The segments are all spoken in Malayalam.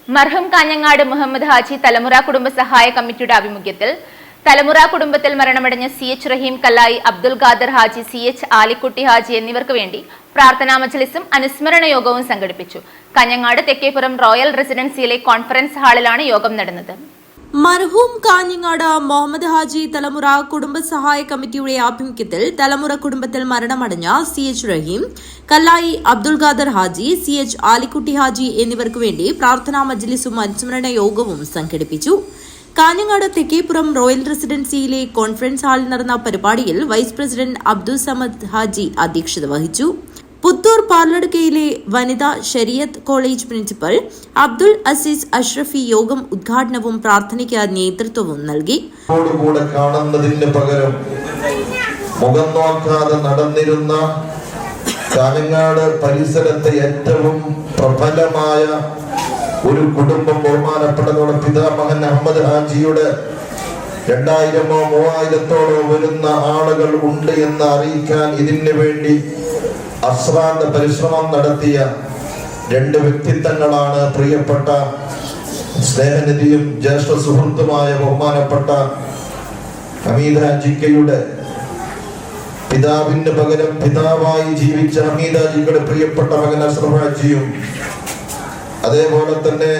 മർഹൂം കാഞ്ഞങ്ങാട് മുഹമ്മദ് ഹാജി തലമുറ കുടുംബ സഹായ കമ്മിറ്റിയുടെ ആഭിമുഖ്യത്തിൽ തലമുറ കുടുംബത്തിൽ മരണമടഞ്ഞ CH റഹീം കല്ലായി, അബ്ദുൽ ഖാദർ ഹാജി, CH ആലിക്കുട്ടി ഹാജി എന്നിവർക്ക് വേണ്ടി പ്രാർത്ഥനാ മജ്ലിസും അനുസ്മരണ യോഗവും സംഘടിപ്പിച്ചു. കാഞ്ഞങ്ങാട് തെക്കേപ്പുറം റോയൽ റെസിഡൻസിയിലെ കോൺഫറൻസ് ഹാളിലാണ് യോഗം നടന്നത്. മർഹൂം കാഞ്ഞങ്ങാട് മുഹമ്മദ് ഹാജി തലമുറ കുടുംബ സഹായ കമ്മിറ്റിയുടെ ആഭിമുഖ്യത്തിൽ തലമുറ കുടുംബത്തിൽ മരണമടഞ്ഞ CH റഹീം കല്ലായി, അബ്ദുൽ ഖാദർ ഹാജി, CH ആലിക്കുട്ടി ഹാജി എന്നിവർക്ക് വേണ്ടി പ്രാർത്ഥനാ മജ്ലിസും അനുസ്മരണ യോഗവും സംഘടിപ്പിച്ചു. കാഞ്ഞങ്ങാട് തെക്കേപ്പുറം റോയൽ റെസിഡൻസിയിലെ കോൺഫറൻസ് ഹാളിൽ നടന്ന പരിപാടിയിൽ വൈസ് പ്രസിഡന്റ് അബ്ദുൽ സമദ് ഹാജി അധ്യക്ഷത വഹിച്ചു. പുത്തൂർ പാർലടുക്കയിലെ വനിതാ ശരിയത്ത് കോളേജ് പ്രിൻസിപ്പൽ അബ്ദുൽ അസീസ് അഷ്റഫി യോഗം ഉദ്ഘാടനവും പ്രാർത്ഥനയ്ക്ക് നേതൃത്വവും നൽകി. കാണുന്നതിന് പകരം മുഖം നോക്കാതെ നടന്നിരുന്ന കാഞ്ഞങ്ങാട് പരിസരത്തെ ഏറ്റവും പ്രബലമായ ഒരു കുടുംബം, ബഹുമാനപ്പെട്ടതോടെ പിതാമഹൻ അഹമ്മദ് ഹാജിയുടെ 2000-ഓ 3000-ഓടോ വരുന്ന ആളുകൾ ഉണ്ട് എന്ന് അറിയിക്കാൻ ഇതിനു വേണ്ടി അശ്രാന്ത പരിശ്രമം നടത്തിയ 2 വ്യക്തിത്വങ്ങളാണ് പ്രിയപ്പെട്ട സ്നേഹനിധിയും ജ്യേഷ്ഠ സുഹൃത്തുമായ ബഹുമാനപ്പെട്ട ഹമീദ് ഹാജിക്കയുടെ പിതാവിന് പകരം പിതാവായി ജീവിച്ച ഹമീദ് ഹാജിക്കയുടെ പ്രിയപ്പെട്ട മകൻ അഷ്റഫ് ഹാജിയും, അതേപോലെ തന്നെ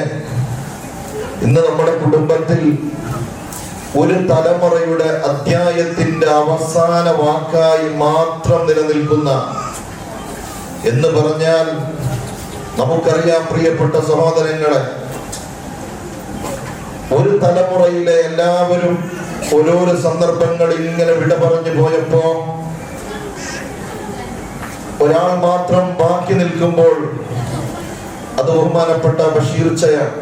ഇന്ന് നമ്മുടെ കുടുംബത്തിൽ ഒരു തലമുറയുടെ അധ്യായത്തിന്റെ അവസാന വാക്കായി മാത്രം നിലനിൽക്കുന്ന എന്ന് പറഞ്ഞാൽ നമുക്കറിയാം പ്രിയപ്പെട്ട സഹോദരങ്ങളെ, ഒരു തലമുറയിലെ എല്ലാവരും ഓരോരോ സന്ദർഭങ്ങളിൽ ഇങ്ങനെ വിട പറഞ്ഞു പോയപ്പോ ഒരാൾ മാത്രം ബാക്കി നിൽക്കുമ്പോൾ അത് ബഹുമാനപ്പെട്ട ബഷീർ ചയാണ്.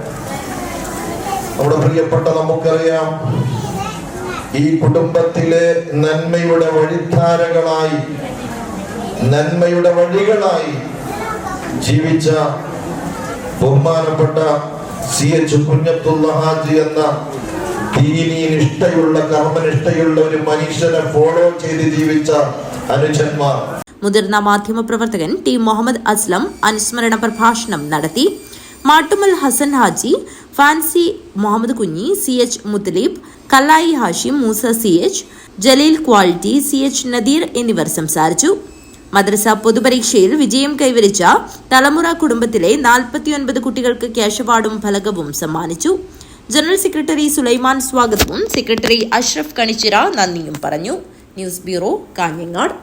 നമ്മുടെ പ്രിയപ്പെട്ട നമുക്കറിയാം, ഈ കുടുംബത്തിലെ നന്മയുടെ വഴിധാരകളായി, നന്മയുടെ വഴികളായി ജീവിച്ച ബഹുമാനപ്പെട്ട CH കുഞ്ഞബ്ദുള്ള ഹാജി എന്ന ദീനിനിഷ്ഠയുള്ള കർമ്മനിഷ്ഠയുള്ള ഒരു മനുഷ്യനെ ഫോളോ ചെയ്ത് ജീവിച്ച അനുജന്മാർ. മുതിർന്ന മാധ്യമപ്രവർത്തകൻ T മുഹമ്മദ് അസ്ലം അനുസ്മരണ പ്രഭാഷണം നടത്തി. Mattumal Hasan Haji, fancy Muhammad Kunhi, CH Muthalib, Kallai Hashim, Moosa CH, Jaleel quality, CH Nadeer എന്നിവർ സംസാരിച്ചു. മദ്രസ പൊതുപരീക്ഷയിൽ വിജയം കൈവരിച്ച തലമുറ കുടുംബത്തിലെ 49 കുട്ടികൾക്ക് ക്യാഷ് അവാർഡും ഫലകവും സമ്മാനിച്ചു. ജനറൽ സെക്രട്ടറി സുലൈമാൻ സ്വാഗതവും സെക്രട്ടറി അഷ്റഫ് കണിച്ചിറ നന്ദിയും പറഞ്ഞു. News bureau, Kanhangad.